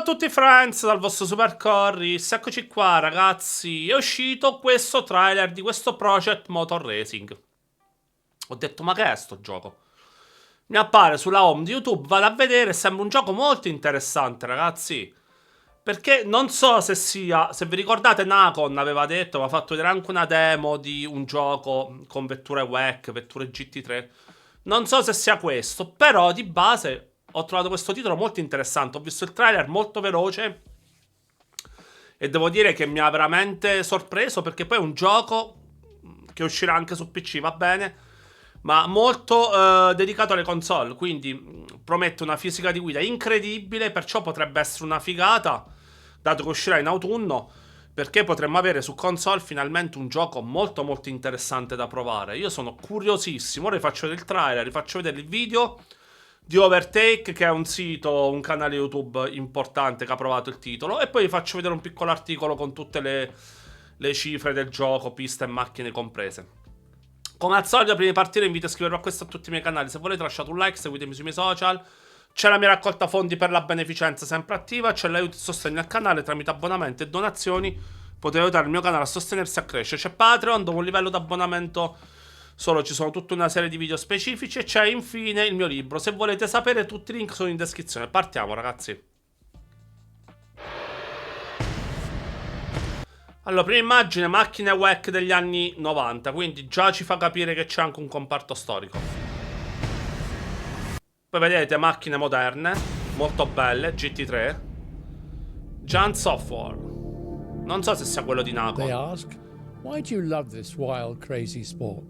tutti friends, dal vostro Supercorris, eccoci qua ragazzi, è uscito questo trailer di questo Project Motor Racing. Ho detto ma che è sto gioco? Mi appare sulla home di YouTube, vado a vedere, sembra un gioco molto interessante ragazzi. Perché non so se sia, se vi ricordate Nacon aveva detto, aveva fatto vedere anche una demo di un gioco con vetture WEC, vetture GT3. Non so se sia questo, però di base ho trovato questo titolo molto interessante. Ho visto il trailer molto veloce e devo dire che mi ha veramente sorpreso, perché poi è un gioco che uscirà anche su PC, va bene, ma molto dedicato alle console, quindi promette una fisica di guida incredibile, perciò potrebbe essere una figata, dato che uscirà in autunno, perché potremmo avere su console finalmente un gioco molto molto interessante da provare. Io sono curiosissimo, ora vi faccio vedere il trailer, vi faccio vedere il video di Overtake, che è un sito, un canale YouTube importante che ha provato il titolo, e poi vi faccio vedere un piccolo articolo con tutte le cifre del gioco, piste e macchine comprese. Come al solito, prima di partire invito a iscrivervi a questo e a tutti i miei canali. Se volete lasciate un like, seguitemi sui miei social. C'è la mia raccolta fondi per la beneficenza sempre attiva. C'è l'aiuto e sostegno al canale tramite abbonamento e donazioni. Potete aiutare il mio canale a sostenersi e a crescere. C'è Patreon, dove un livello di abbonamento solo ci sono tutta una serie di video specifici. E c'è infine il mio libro. Se volete sapere, tutti i link sono in descrizione. Partiamo ragazzi. Allora, prima immagine, macchine WEC degli anni 90, quindi già ci fa capire che c'è anche un comparto storico. Poi vedete macchine moderne, molto belle, GT3. Giant Software. Non so se sia quello di Nacon. They ask, why do you love this wild, crazy sport?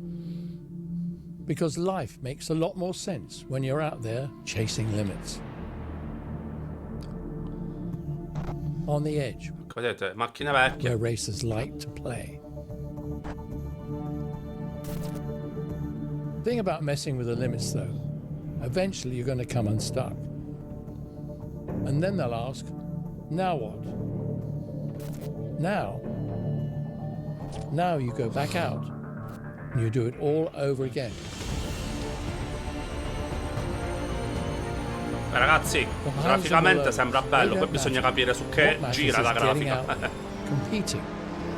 Because life makes a lot more sense when you're out there chasing limits. On the edge, Vedete, macchine vecchie. where racers like to play. The thing about messing with the limits, though, eventually you're going to come unstuck. And then they'll ask, now what? Now you go back out and you do it all over again. Ragazzi, graficamente sembra bello, poi bisogna capire su che gira la grafica. Competing,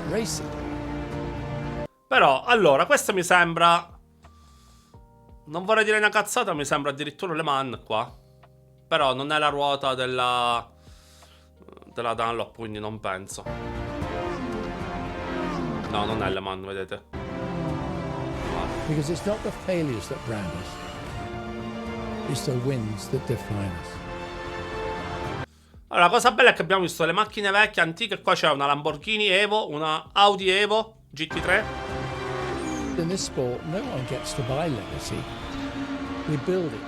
racing. Però, allora, questo mi sembra... Non vorrei dire una cazzata, mi sembra addirittura Le Mans qua. Però non è la ruota della Dunlop, quindi non penso. No, non è Le Mans, vedete. Because it's not the failures that brand us. It's the wins that define us. Allora, la cosa bella è che abbiamo visto le macchine vecchie, antiche. Qua c'è una Lamborghini Evo, una Audi Evo GT3. In this sport, no one gets to buy legacy. We build it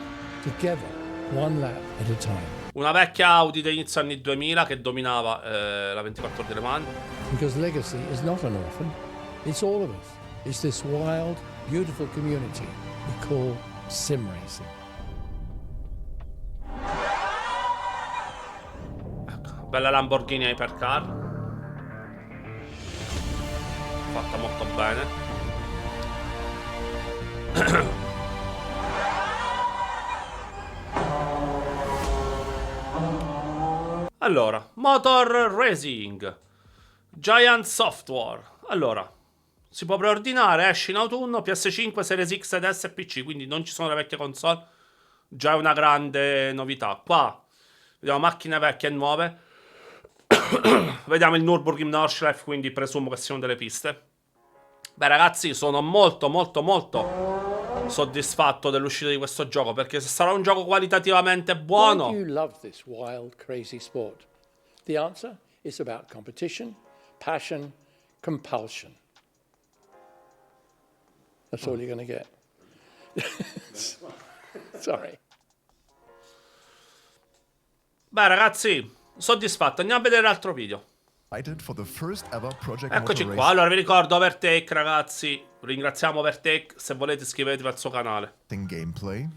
together, one lap at a time. Una vecchia Audi degli inizio anni 2000 che dominava la 24 ore di Le Mans. Because legacy is not an orphan. It's all of us. It's this wild, beautiful community we call Simracing. Bella Lamborghini Hypercar. Fatta molto bene. Allora, Motor Racing Giant Software. Allora, si può preordinare, esce in autunno, PS5, Series X ed S e PC, quindi non ci sono le vecchie console. Già è una grande novità. Qua vediamo macchine vecchie e nuove. Vediamo il Nürburgring Nordschleife, quindi presumo che siano delle piste. Beh ragazzi, sono molto soddisfatto dell'uscita di questo gioco, perché se sarà un gioco qualitativamente buono... Why do you love this wild, crazy sport? The answer is about competition, passion, compulsion. That's all you're going to get. Sorry. Beh ragazzi, soddisfatto. Andiamo a vedere l'altro video. Eccoci qua. Allora vi ricordo Overtake ragazzi. Ringraziamo Overtake. Se volete iscrivetevi al suo canale. Gameplay.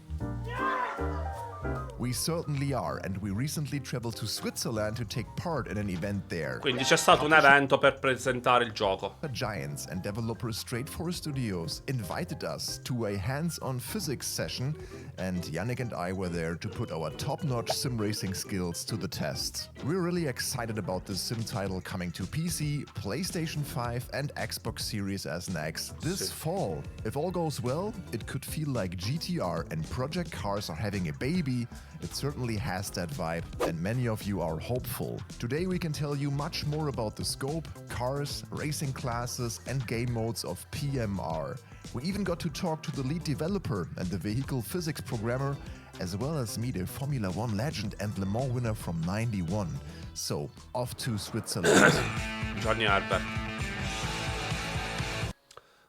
We certainly are, and we recently traveled to Switzerland to take part in an event there. Quindi c'è stato un evento per presentare il gioco. The Giants and developer Straight4 Studios invited us to a hands-on physics session and Yannick and I were there to put our top-notch sim racing skills to the test. We're really excited about this sim title coming to PC, PlayStation 5 and Xbox Series S and X this fall. If all goes well, it could feel like GTR and Project Cars are having a baby. It certainly has that vibe, and many of you are hopeful. Today we can tell you much more about the scope, cars, racing classes and game modes of PMR. We even got to talk to the lead developer and the vehicle physics programmer, as well as meet a Formula 1 legend and Le Mans winner from '91. So, off to Switzerland. Johnny Herbert.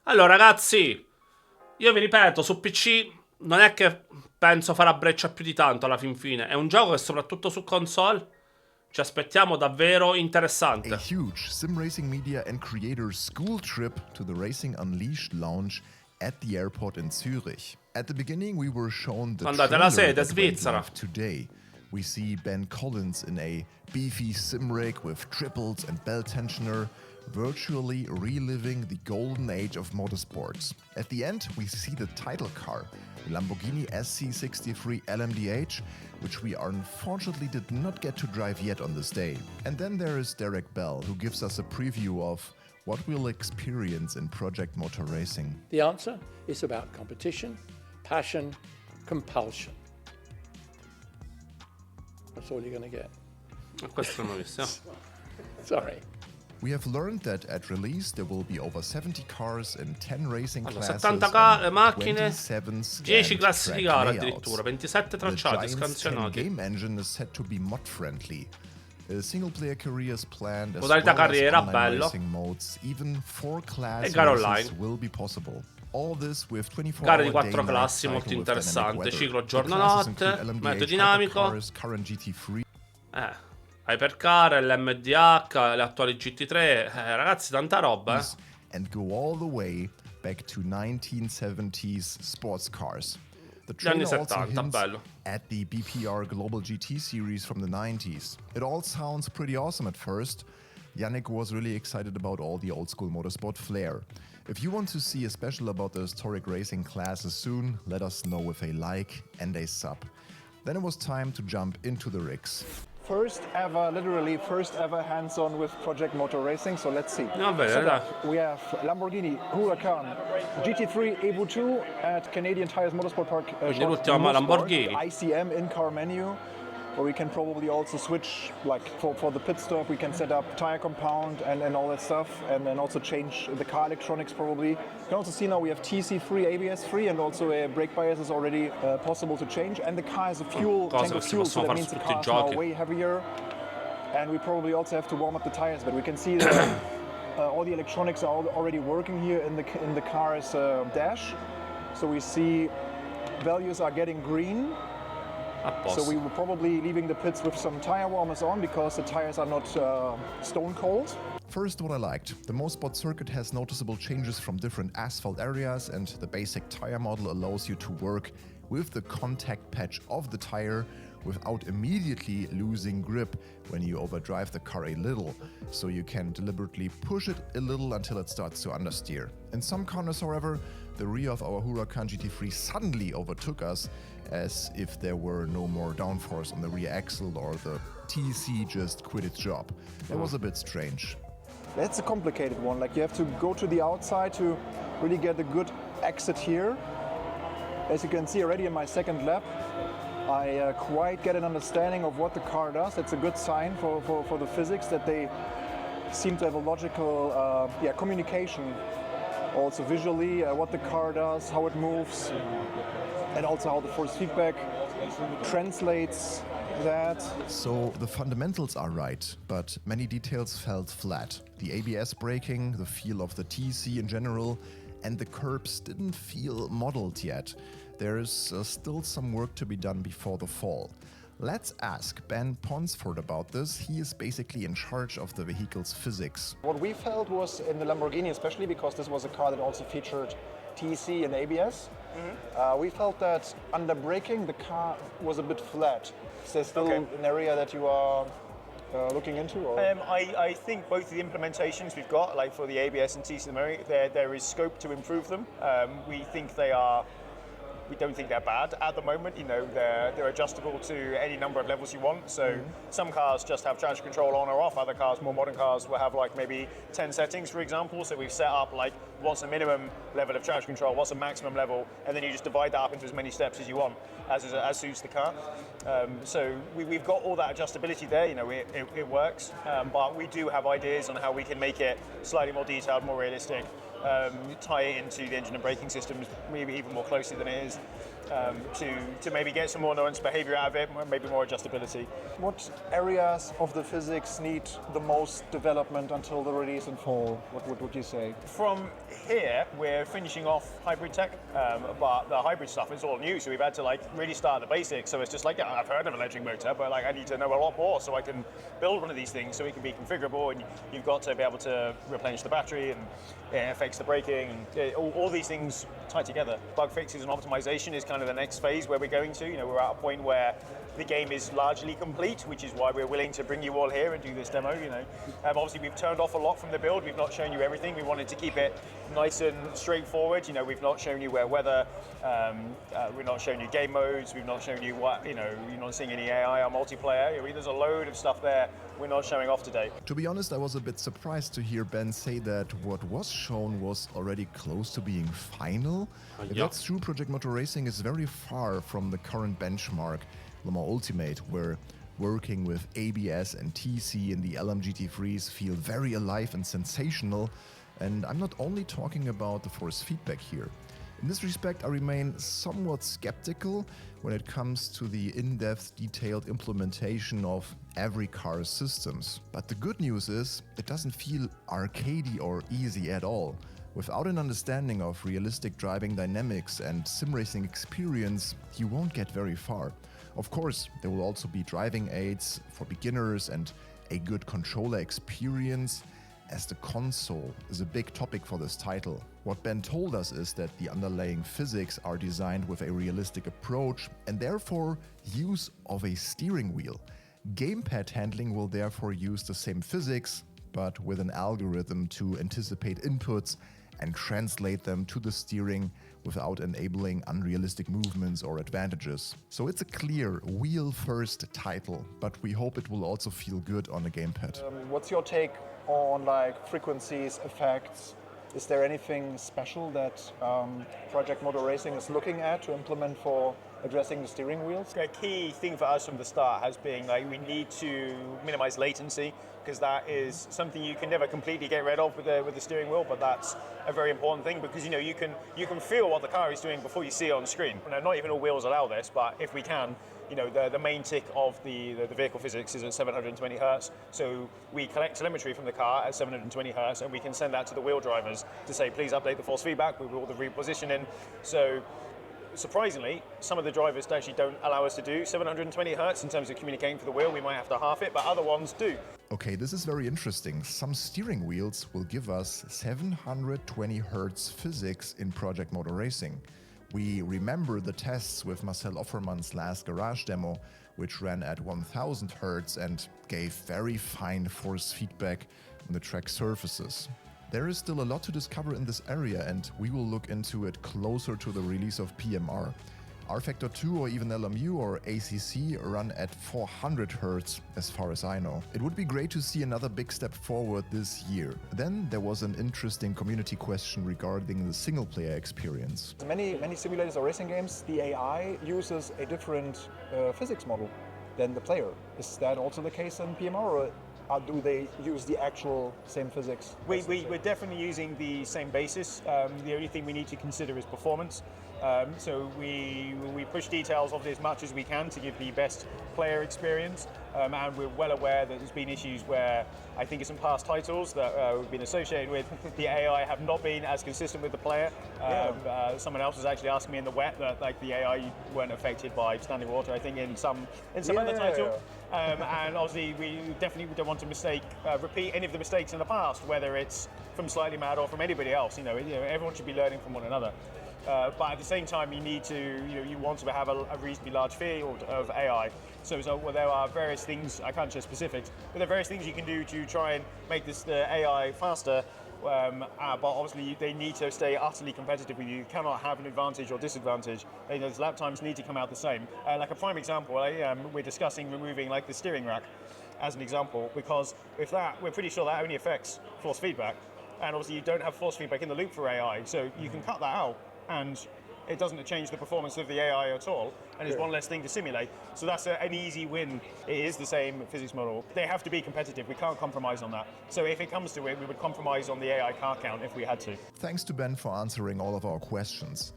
Allora ragazzi, io vi ripeto, su PC non è che penso farà breccia più di tanto alla fin fine. È un gioco che soprattutto su console ci aspettiamo davvero interessante. A huge sim racing media and creators school trip to the Racing Unleashed lounge at the airport in Zurich. At the beginning we were shown the Andate alla trailer sede, that went Svizzera. live today. We see Ben Collins in a beefy sim rig with triples and belt tensioner, virtually reliving the golden age of motorsports. At the end, we see the title car, the Lamborghini SC63 LMDH, which we unfortunately did not get to drive yet on this day. And then there is Derek Bell, who gives us a preview of what we'll experience in Project Motor Racing. The answer is about competition, passion, compulsion. That's all you're going to get. Questo non l'ho visto. Sorry. We have learned that at release there will be over 70 cars in 10 racing Allora, classes 70 and macchine, 27 scanned 10 classi di track gara layouts. addirittura, 27 The tracciati Giants 10 scansionati. game engine is set to be mod-friendly. A single-player career is planned as Modalità well as carriera, online bello. racing modes. Even 4-class E gare races online. will be possible. All this with 24 Gare di hour 4 day-night classi cycle molto with dynamic interessante. weather. Ciclo The classes include giorno-notte, LMDH, metodo dinamico. hypercars, current GT3. Hypercar, l'MDH, le attuali GT3. Ragazzi, tanta roba, And go all the way back to 1970s sports cars. The Gli anni trailer also 70, hints bello. at the BPR Global GT series from the 90s. It all sounds pretty awesome at first. Yannick was really excited about all the old school motorsport flair. If you want to see a special about the historic racing classes soon, let us know with a like and a sub. Then it was time to jump into the rigs. First ever, literally first ever hands-on with Project Motor Racing, so let's see. Va bene, So dai. we have Lamborghini Huracan GT3 Evo 2 at Canadian Tires Motorsport Park. Quindi shop l'ultima Motorsport, Lamborghini. ICM in-car menu, where we can probably also switch, like for the pit stop, we can set up tire compound and all that stuff, and then also change the car electronics probably. You can also see now we have TC3, ABS3, and also a brake bias is already possible to change. And the car has a fuel Cosa tank che of si fuel, so possono that fare means su the tutti i car is now giochi. way heavier. And we probably also have to warm up the tires, but we can see that all the electronics are already working here in the car's dash. So we see values are getting green. A So posto. we were probably leaving the pits with some tire warmers on because the tires are not stone cold. First, what I liked. The Mosport circuit has noticeable changes from different asphalt areas, and the basic tire model allows you to work with the contact patch of the tire without immediately losing grip when you overdrive the car a little, so you can deliberately push it a little until it starts to understeer. In some corners, however, the rear of our Huracan GT3 suddenly overtook us, as if there were no more downforce on the rear axle or the TC just quit its job. It was a bit strange. That's a complicated one. Like you have to go to the outside to really get a good exit here. As you can see already in my second lap, I quite get an understanding of what the car does. That's a good sign for the physics that they seem to have a logical communication. Also visually, what the car does, how it moves, and also how the force feedback translates that. So the fundamentals are right, but many details felt flat. The ABS braking, the feel of the TC in general, and the curbs didn't feel modeled yet. There is still some work to be done before the fall. Let's ask Ben Ponsford about this. He is basically in charge of the vehicle's physics. What we felt was in the Lamborghini, especially because this was a car that also featured TC and ABS, we felt that under braking the car was a bit flat. Is there still an area that you are looking into? Or? I think both of the implementations we've got, like for the ABS and TC, there is scope to improve them. We think they are We don't think they're bad at the moment. You know, they're adjustable to any number of levels you want. So some cars just have traction control on or off. Other cars, more modern cars, will have like maybe 10 settings, for example. So we've set up like what's a minimum level of traction control, what's a maximum level, and then you just divide that up into as many steps as you want, as suits the car. So we've got all that adjustability there. You know, it works, but we do have ideas on how we can make it slightly more detailed, more realistic, tie it into the engine and braking systems maybe even more closely than it is, to maybe get some more nuanced behavior out of it, maybe more adjustability. What areas of the physics need the most development until the release in fall? What would you say? From here, we're finishing off hybrid tech, but the hybrid stuff is all new, so we've had to like really start at the basics. So it's just like, yeah, I've heard of an electric motor, but like I need to know a lot more so I can build one of these things so it can be configurable, and you've got to be able to replenish the battery, and it affects the braking, and all these things tie together. Bug fixes and optimization is kind of the next phase where we're going to. You know, we're at a point where the game is largely complete, which is why we're willing to bring you all here and do this demo. You know, obviously we've turned off a lot from the build. We've not shown you everything. We wanted to keep it nice and straightforward. You know, we've not shown you weather. We've not shown you game modes. We've not shown you what, you know, you're not seeing any AI or multiplayer. I mean, there's a load of stuff there we're not showing off today. To be honest, I was a bit surprised to hear Ben say that what was shown was already close to being final. If Yeah. that's true, Project Motor Racing is very far from the current benchmark, Le Mans Ultimate, where working with ABS and TC in the LMGT3s feel very alive and sensational. And I'm not only talking about the force feedback here. In this respect, I remain somewhat skeptical when it comes to the in-depth, detailed implementation of every car's systems. But the good news is, it doesn't feel arcadey or easy at all. Without an understanding of realistic driving dynamics and sim racing experience, you won't get very far. Of course, there will also be driving aids for beginners and a good controller experience, as the console is a big topic for this title. What Ben told us is that the underlying physics are designed with a realistic approach and therefore use of a steering wheel. Gamepad handling will therefore use the same physics, but with an algorithm to anticipate inputs and translate them to the steering without enabling unrealistic movements or advantages. So it's a clear wheel-first title, but we hope it will also feel good on a gamepad. What's your take on like frequencies, effects? Is there anything special that Project Motor Racing is looking at to implement for addressing the steering wheels? A key thing for us from the start has been like we need to minimize latency, because that is something you can never completely get rid of with the steering wheel, but that's a very important thing, because you know you can feel what the car is doing before you see it on screen. Now, not even all wheels allow this, but if we can, you know, the main tick of the vehicle physics is at 720 hertz. So we collect telemetry from the car at 720 hertz, and we can send that to the wheel drivers to say, please update the force feedback with all the repositioning. So surprisingly, some of the drivers actually don't allow us to do 720 hertz in terms of communicating for the wheel. We might have to half it, but other ones do. Okay, this is very interesting. Some steering wheels will give us 720 Hz physics in Project Motor Racing. We remember the tests with Marcel Offermann's last garage demo, which ran at 1000 Hz and gave very fine force feedback on the track surfaces. There is still a lot to discover in this area, and we will look into it closer to the release of PMR. R-Factor 2 or even LMU or ACC run at 400 Hz as far as I know. It would be great to see another big step forward this year. Then there was an interesting community question regarding the single-player experience. Many simulators or racing games, the AI uses a different physics model than the player. Is that also the case in PMR, or do they use the actual same physics? We're definitely using the same basis. The only thing we need to consider is performance. So we push details of it as much as we can to give the best player experience. And we're well aware that there's been issues where I think in some past titles that we've been associated with, the AI have not been as consistent with the player. Someone else was actually asking me in the wet that like the AI weren't affected by standing water, I think in some other title. And obviously we definitely don't want to repeat any of the mistakes in the past, whether it's from Slightly Mad or from anybody else. You know, everyone should be learning from one another. But at the same time, you need to, you want to have a reasonably large field of AI. So there are various things, I can't share specifics, but there are various things you can do to try and make the AI faster but obviously they need to stay utterly competitive with you. You cannot have an advantage or disadvantage. Those lap times need to come out the same. Like a prime example, we're discussing removing like the steering rack as an example, because if that, we're pretty sure that only affects force feedback, and obviously you don't have force feedback in the loop for AI, so you can cut that out, and it doesn't change the performance of the AI at all, and it's one less thing to simulate. So that's an easy win. It is the same physics model. They have to be competitive. We can't compromise on that. So if it comes to it, we would compromise on the AI car count if we had to. Thanks to Ben for answering all of our questions.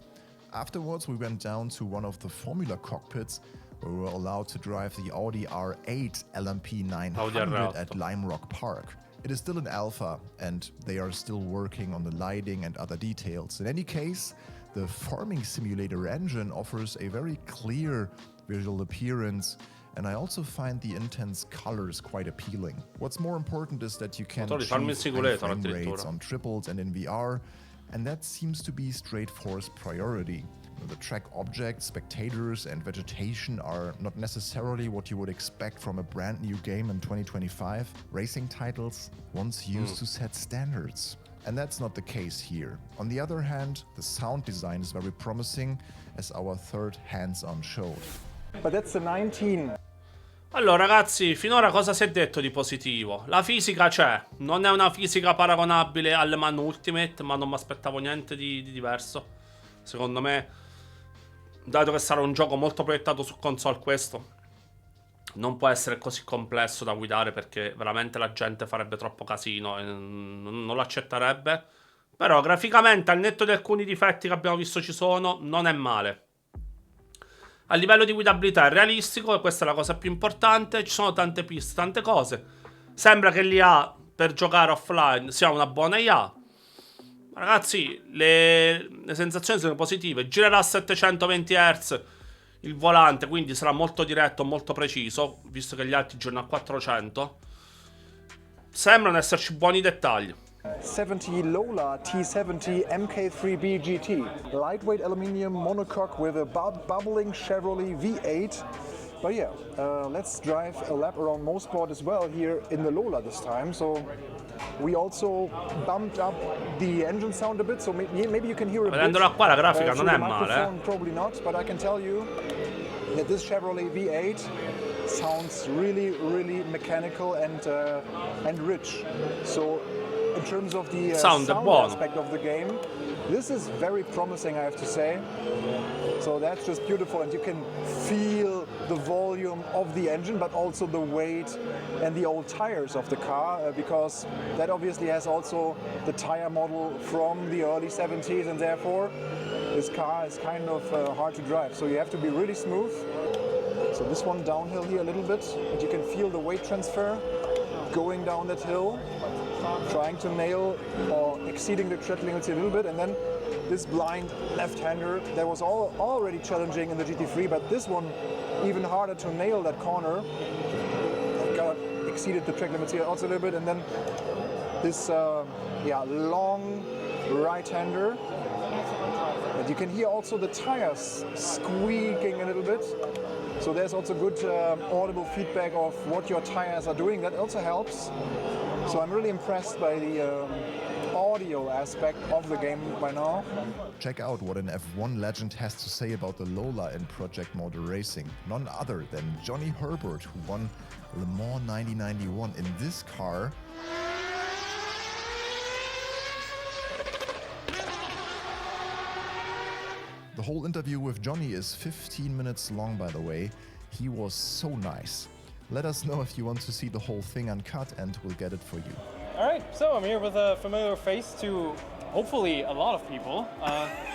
Afterwards, we went down to one of the Formula cockpits, where we were allowed to drive the Audi R8 LMP 900 at Lime Rock Park. It is still in alpha, and they are still working on the lighting and other details. In any case, the Farming Simulator engine offers a very clear visual appearance, and I also find the intense colors quite appealing. What's more important is that you can achieve high frame rates on triples and in VR, and that seems to be Straight4's priority. The track objects, spectators, and vegetation are not necessarily what you would expect from a brand new game in 2025. Racing titles once used to set standards. And that's not the case here. On the other hand, the sound design is very promising, as our third hands-on showed. But that's the 19. Allora ragazzi, finora cosa si è detto di positivo? La fisica c'è, non è una fisica paragonabile alle Man Ultimate, ma non mi aspettavo niente di diverso. Secondo me, dato che sarà un gioco molto proiettato su console, questo non può essere così complesso da guidare, perché veramente la gente farebbe troppo casino e non lo accetterebbe. Però graficamente, al netto di alcuni difetti che abbiamo visto ci sono, non è male. A livello di guidabilità è realistico, e questa è la cosa più importante. Ci sono tante piste, tante cose. Sembra che l'IA per giocare offline sia una buona IA. Ragazzi, le sensazioni sono positive. Girerà a 720 Hz il volante, quindi sarà molto diretto, molto preciso, visto che gli altri girano a 400. Sembrano esserci buoni dettagli. 70 Lola T70 MK3B GT. Lightweight aluminium monocoque with a bubbling Chevrolet V8. But yeah, let's drive a lap around Mosport as well here in the Lola this time. So we also bumped up the engine sound a bit, so maybe you can hear a bit. Vedendola qua la grafica non è male. Probably not, but I can tell you that this Chevrolet V8 sounds really, really mechanical and rich. So in terms of the sound aspect of the game, this is very promising, I have to say. So that's just beautiful, and you can feel the volume of the engine, but also the weight and the old tires of the car, because that obviously has also the tire model from the early 70s, and therefore this car is kind of hard to drive. So you have to be really smooth. So this one downhill here a little bit, but you can feel the weight transfer going down that hill, trying to nail or exceeding the tread limits a little bit, and then this blind left-hander that was already challenging in the GT3, but this one even harder to nail that corner. Exceeded the track limits here also a little bit, and then this long right-hander. But you can hear also the tires squeaking a little bit. So there's also good audible feedback of what your tires are doing. That also helps. So I'm really impressed by the audio aspect of the game by now. Check out what an F1 legend has to say about the Lola in Project Motor Racing. None other than Johnny Herbert, who won Le Mans 1991 in this car. The whole interview with Johnny is 15 minutes long, by the way. He was so nice. Let us know if you want to see the whole thing uncut, and we'll get it for you. All right, so I'm here with a familiar face to hopefully a lot of people.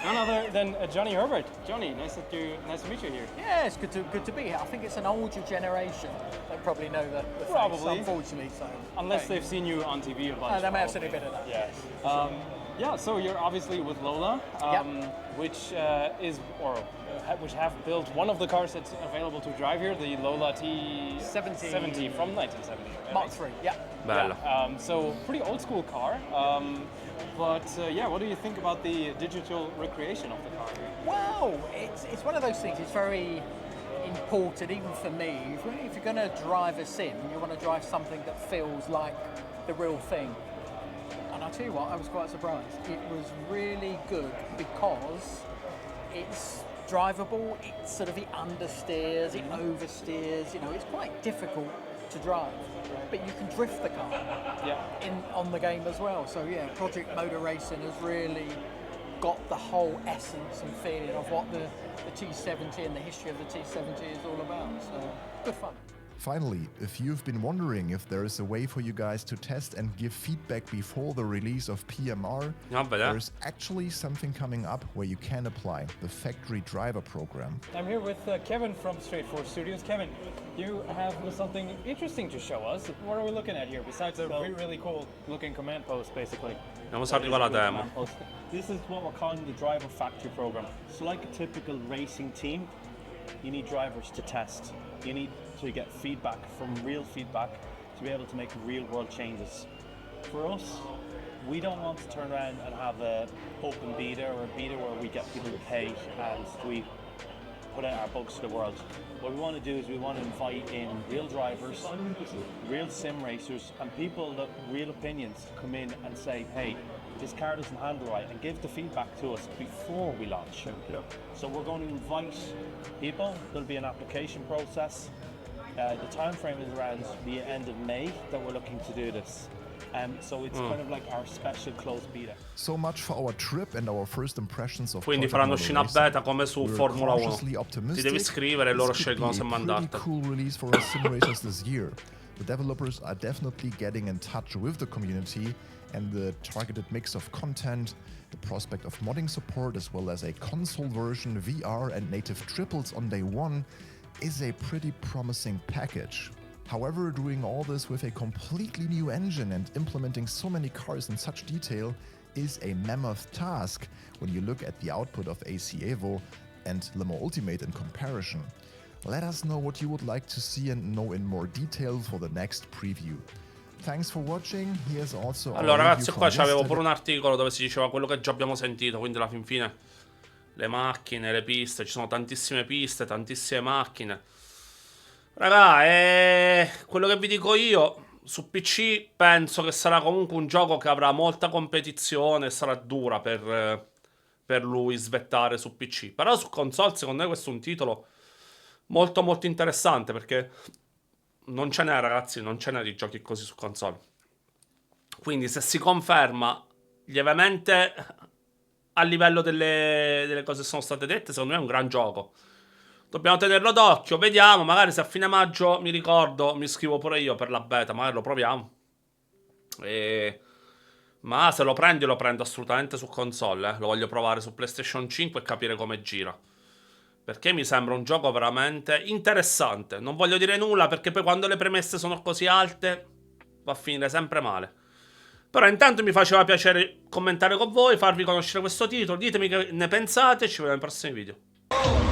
None other than Johnny Herbert. Johnny, nice to meet you here. Yeah, it's good to be here. I think it's an older generation that probably know the Probably. face, unfortunately. So unless they've seen you on TV a bunch. They may have seen a bit of that. Yeah. Sure. Yeah. So you're obviously with Lola, which which have built one of the cars that's available to drive here, the Lola T70 from 1970. Mark III. Yeah. Bello. So pretty old school car. But what do you think about the digital recreation of the car here? Well, it's one of those things. It's very important, even for me. If you're going to drive a sim, you want to drive something that feels like the real thing. And I tell you what, I was quite surprised. It was really good because it's drivable, it sort of it understeers, it oversteers, you know, it's quite difficult to drive. But you can drift the car on the game as well. So yeah, Project Motor Racing has really got the whole essence and feeling of what the T70 and the history of the T70 is all about. So good fun. Finally, if you've been wondering if there is a way for you guys to test and give feedback before the release of PMR, there's actually something coming up where you can apply the factory driver program. I'm here with Kevin from Straight Forward Studios. Kevin, you have something interesting to show us. What are we looking at here besides a really cool looking command post, basically? Andiamo a arriva la demo. This is what we're calling the driver factory program. So like a typical racing team, you need drivers to test. You need to get feedback from real feedback to be able to make real world changes. For us, we don't want to turn around and have an open beta or a beta where we get people to pay and we put out our bugs to the world. What we want to do is we want to invite in real drivers, real sim racers, and people that real opinions come in and say, hey, this car doesn't handle right, and give the feedback to us before we launch. So we're going to invite people. There'll be an application process. The time frame is around the end of May that we're looking to do this. So it's kind of like our special closed beta. So much for our trip and our first impressions of Quindi faranno uscire una beta come su Formula 1. Ti devi iscrivere e loro scelgono se mandarti. Cool release for us sim racers this year. The developers are definitely getting in touch with the community, and the targeted mix of content, the prospect of modding support, as well as a console version, VR and native triples on day one is a pretty promising package. However, doing all this with a completely new engine and implementing so many cars in such detail is a mammoth task when you look at the output of AC Evo and Le Mans Ultimate in comparison. Let us know what you would like to see and know in more detail for the next preview. Thanks for watching. Here's also allora ragazzi, qua c'avevo pure un articolo dove si diceva quello che già abbiamo sentito, quindi alla fin fine le macchine, le piste, ci sono tantissime piste, tantissime macchine. Raga, quello che vi dico io, su PC penso che sarà comunque un gioco che avrà molta competizione e sarà dura per lui svettare su PC. Però su console secondo me questo è un titolo molto molto interessante, perché non ce n'è, ragazzi, non ce n'è di giochi così su console. Quindi se si conferma lievemente a livello delle cose che sono state dette, secondo me è un gran gioco. Dobbiamo tenerlo d'occhio, vediamo, magari se a fine maggio mi ricordo, mi iscrivo pure io per la beta, magari lo proviamo. Ma se lo prendo assolutamente su console, lo voglio provare su PlayStation 5 e capire come gira. Perché mi sembra un gioco veramente interessante. Non voglio dire nulla perché poi quando le premesse sono così alte va a finire sempre male. Però intanto mi faceva piacere commentare con voi, farvi conoscere questo titolo. Ditemi che ne pensate e ci vediamo nei prossimi video.